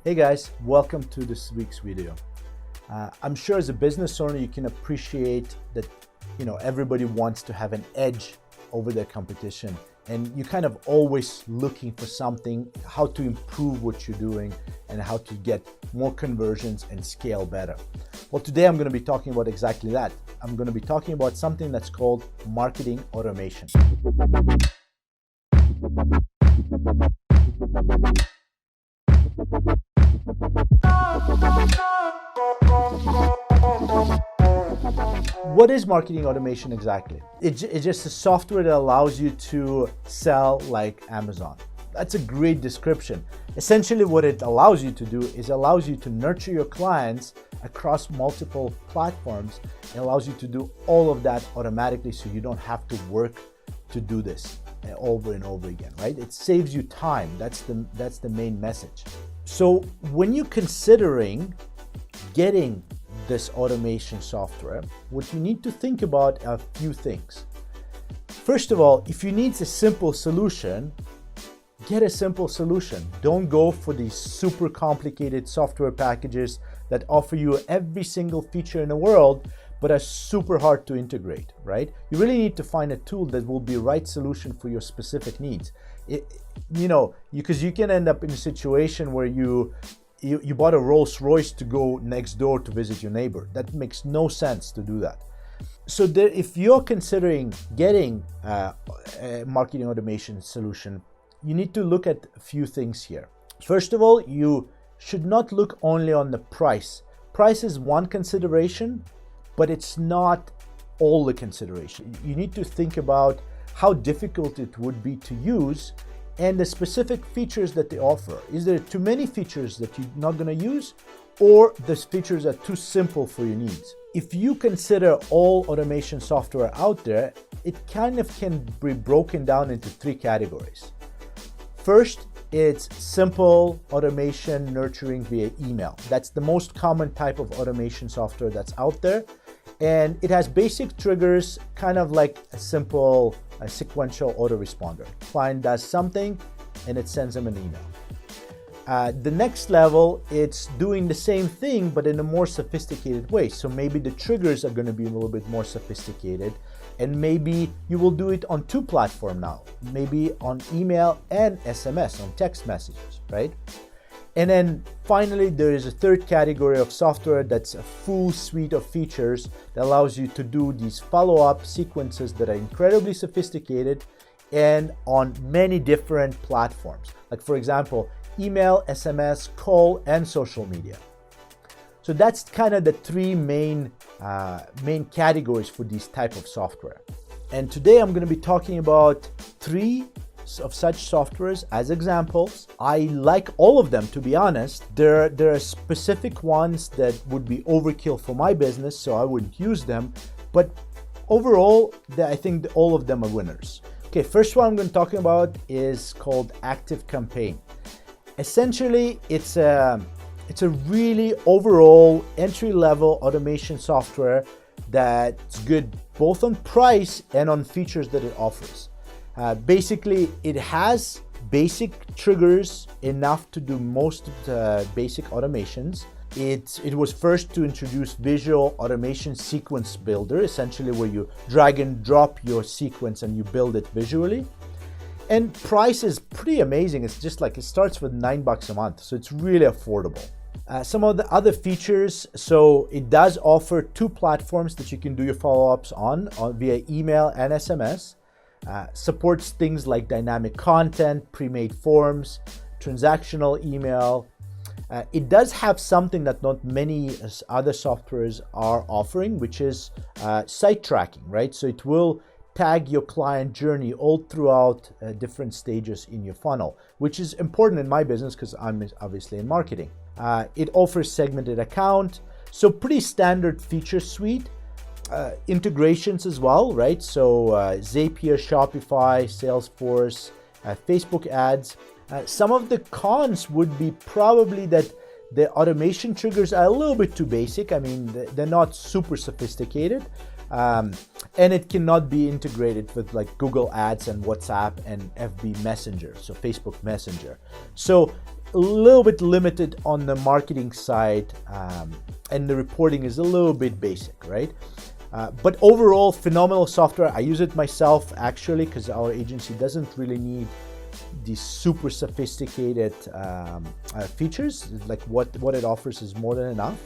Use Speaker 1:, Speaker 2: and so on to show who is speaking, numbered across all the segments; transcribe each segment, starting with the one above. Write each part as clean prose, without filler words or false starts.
Speaker 1: Hey guys, welcome to this week's video. I'm sure as a business owner you can appreciate that everybody wants to have an edge over their competition, and you're kind of always looking for something, how to improve what you're doing and how to get more conversions and scale better. Well, today I'm going to be talking about exactly that. I'm going to be talking about something that's called marketing automation. What is marketing automation exactly? It's just a software that allows you to sell like Amazon. That's a great description. Essentially what it allows you to do is allows you to nurture your clients across multiple platforms. It allows you to do all of that automatically, so you don't have to work to do this over and over again, right? It saves you time. That's the main message. So when you're considering getting this automation software, what you need to think about are a few things. First of all, if you need a simple solution, get a simple solution. Don't go for these super complicated software packages that offer you every single feature in the world but are super hard to integrate, right? You really need to find a tool that will be the right solution for your specific needs. Because you can end up in a situation where you bought a Rolls Royce to go next door to visit your neighbor. That makes no sense to do that. So if you're considering getting a marketing automation solution, you need to look at a few things here. First of all, you should not look only on the price. Price is one consideration, but it's not all the consideration. You need to think about how difficult it would be to use and the specific features that they offer. Is there too many features that you're not going to use, or the features are too simple for your needs? If you consider all automation software out there, it kind of can be broken down into three categories. First, it's simple automation nurturing via email. That's the most common type of automation software that's out there. And it has basic triggers, kind of like a simple sequential autoresponder. Client does something and it sends them an email. The next level, it's doing the same thing but in a more sophisticated way. So maybe the triggers are going to be a little bit more sophisticated, and maybe you will do it on two platforms now, maybe on email and SMS, on text messages, right? And then finally, there is a third category of software that's a full suite of features that allows you to do these follow-up sequences that are incredibly sophisticated and on many different platforms. Like for example, email, SMS, call, and social media. So that's kind of the three main categories for these type of software. And today I'm going to be talking about three of such softwares as examples. I like all of them, to be honest. There are specific ones that would be overkill for my business, so I wouldn't use them. But overall, I think all of them are winners. Okay, first one I'm going to talk about is called Active Campaign. Essentially, it's a really overall entry-level automation software that's good both on price and on features that it offers. Basically, it has basic triggers enough to do most of the basic automations. It was first to introduce visual automation sequence builder, essentially where you drag and drop your sequence and you build it visually. And price is pretty amazing. It's just like it starts with $9 a month, so it's really affordable. Some of the other features, so it does offer two platforms that you can do your follow-ups on via email and SMS. Supports things like dynamic content, pre-made forms, transactional email. It does have something that not many other softwares are offering, which is site tracking, right? So it will tag your client journey all throughout different stages in your funnel, which is important in my business because I'm obviously in marketing. It offers segmented account, so pretty standard feature suite. Integrations as well, right? So Zapier, Shopify, Salesforce, Facebook ads. Some of the cons would be probably that the automation triggers are a little bit too basic. I mean, they're not super sophisticated. And it cannot be integrated with like Google Ads and WhatsApp and FB Messenger, so Facebook Messenger. So a little bit limited on the marketing side, and the reporting is a little bit basic, right? But overall, phenomenal software. I use it myself actually because our agency doesn't really need these super sophisticated features. Like what it offers is more than enough.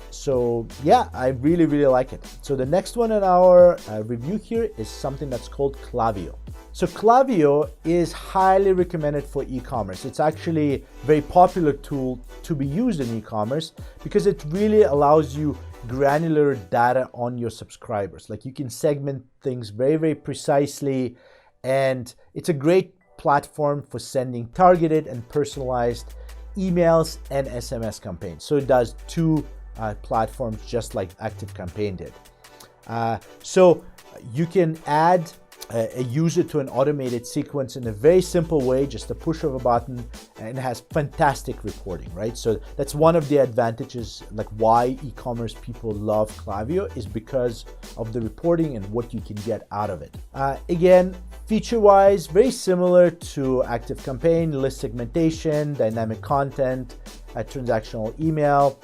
Speaker 1: So yeah, I really like it. So the next one in our review here is something that's called Klaviyo. So Klaviyo is highly recommended for e-commerce. It's actually a very popular tool to be used in e-commerce because it really allows you granular data on your subscribers. Like you can segment things very precisely, and it's a great platform for sending targeted and personalized emails and SMS campaigns. So it does two platforms just like ActiveCampaign did. So you can add a user to an automated sequence in a very simple way, just a push of a button, and it has fantastic reporting, right? So that's one of the advantages, like why e-commerce people love Klaviyo, is because of the reporting and what you can get out of it. Again, feature-wise, very similar to ActiveCampaign: list segmentation, dynamic content, transactional email.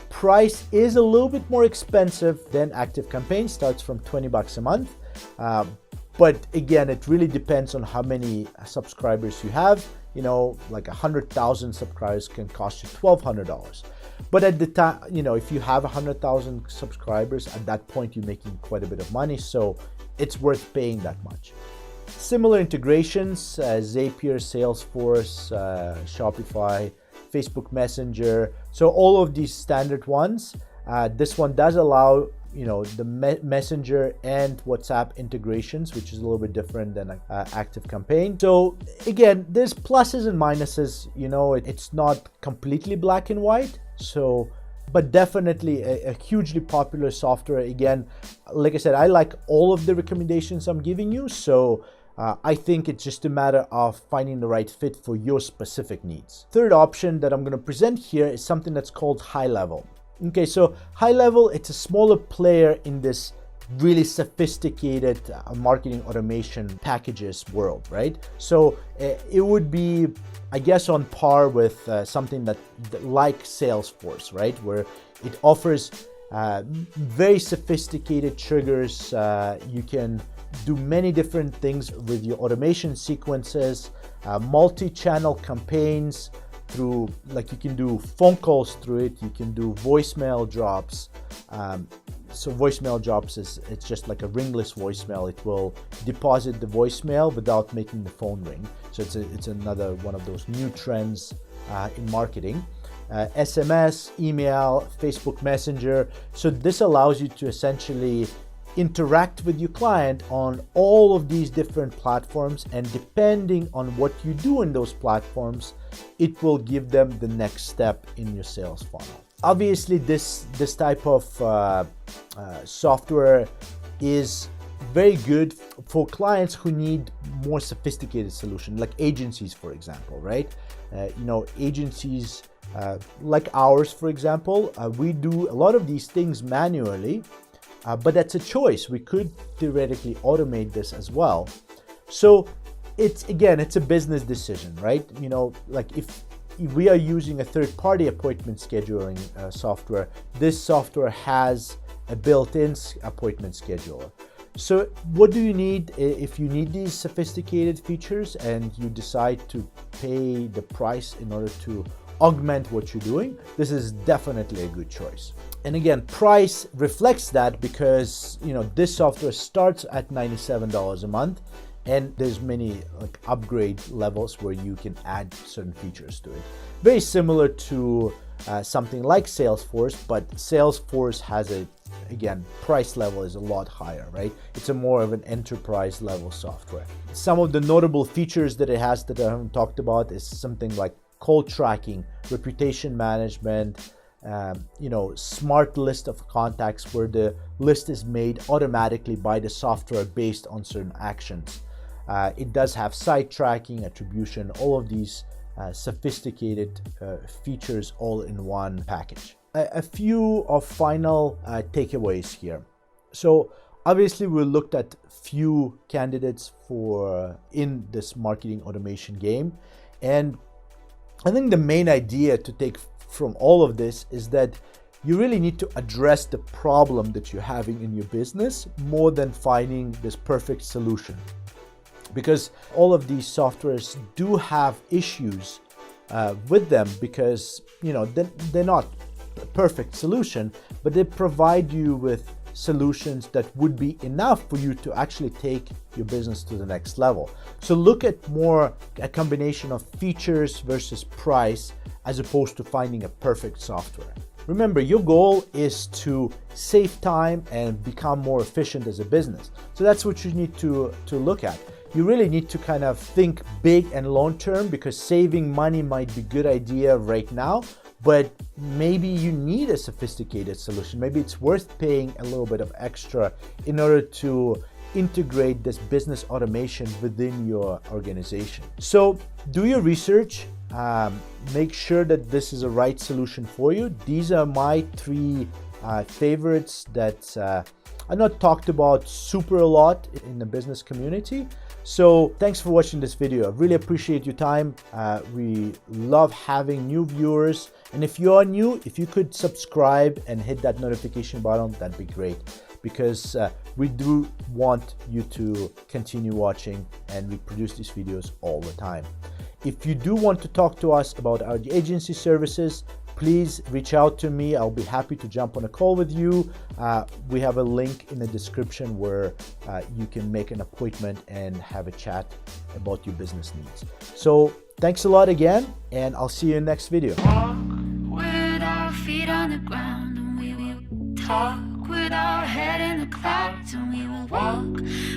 Speaker 1: Price is a little bit more expensive than ActiveCampaign, starts from $20 a month. But again, it really depends on how many subscribers you have. You know, like 100,000 subscribers can cost you $1,200. But at the time, you know, if you have 100,000 subscribers, at that point, you're making quite a bit of money. So it's worth paying that much. Similar integrations, Zapier, Salesforce, Shopify, Facebook Messenger. So all of these standard ones. This one does allow, you know, the Messenger and WhatsApp integrations, which is a little bit different than ActiveCampaign. So again, there's pluses and minuses. You know, it's not completely black and white. So, but definitely a hugely popular software. Again, like I said, I like all of the recommendations I'm giving you. So I think it's just a matter of finding the right fit for your specific needs. Third option that I'm going to present here is something that's called High Level. Okay, so High Level, it's a smaller player in this really sophisticated marketing automation packages world, right? So it would be, I guess, on par with something that like Salesforce, right? Where it offers very sophisticated triggers. You can do many different things with your automation sequences, multi-channel campaigns, through, like, you can do phone calls through it, you can do voicemail drops. So voicemail drops it's just like a ringless voicemail. It will deposit the voicemail without making the phone ring. So it's another one of those new trends in marketing. SMS, email, Facebook Messenger. So this allows you to essentially interact with your client on all of these different platforms, and depending on what you do in those platforms, it will give them the next step in your sales funnel. Obviously, this type of software is very good for clients who need more sophisticated solutions, like agencies, for example, right? You know, agencies like ours, for example, we do a lot of these things manually. But that's a choice. We could theoretically automate this as well. So it's a business decision, right? You know, like if we are using a third-party appointment scheduling software, this software has a built-in appointment scheduler. So what do you need if you need these sophisticated features and you decide to pay the price in order to augment what you're doing? This is definitely a good choice. And again, price reflects that because, you know, this software starts at $97 a month, and there's many like upgrade levels where you can add certain features to it. Very similar to something like Salesforce, but Salesforce has again, price level is a lot higher, right? It's a more of an enterprise level software. Some of the notable features that it has that I haven't talked about is something like call tracking, reputation management, you know, smart list of contacts where the list is made automatically by the software based on certain actions. It does have site tracking, attribution, all of these sophisticated features all in one package. A few of final takeaways here. So obviously we looked at few candidates for in this marketing automation game, and I think the main idea to take from all of this is that you really need to address the problem that you're having in your business more than finding this perfect solution. Because all of these softwares do have issues with them, because they're not a perfect solution, but they provide you with solutions that would be enough for you to actually take your business to the next level. So look at more a combination of features versus price, as opposed to finding a perfect software. Remember, your goal is to save time and become more efficient as a business. So that's what you need to look at. You really need to kind of think big and long term, because saving money might be a good idea right now, but maybe you need a sophisticated solution. Maybe it's worth paying a little bit of extra in order to integrate this business automation within your organization. So do your research. Make sure that this is the right solution for you. These are my three favorites that are not talked about super a lot in the business community. So thanks for watching this video. I really appreciate your time. We love having new viewers. And if you are new, if you could subscribe and hit that notification button, that'd be great, because we do want you to continue watching, and we produce these videos all the time. If you do want to talk to us about our agency services, please reach out to me. I'll be happy to jump on a call with you. We have a link in the description where you can make an appointment and have a chat about your business needs. So thanks a lot again, and I'll see you in the next video.
Speaker 2: Walk with our feet on the ground, and we will talk with our head in the clouds, and we will walk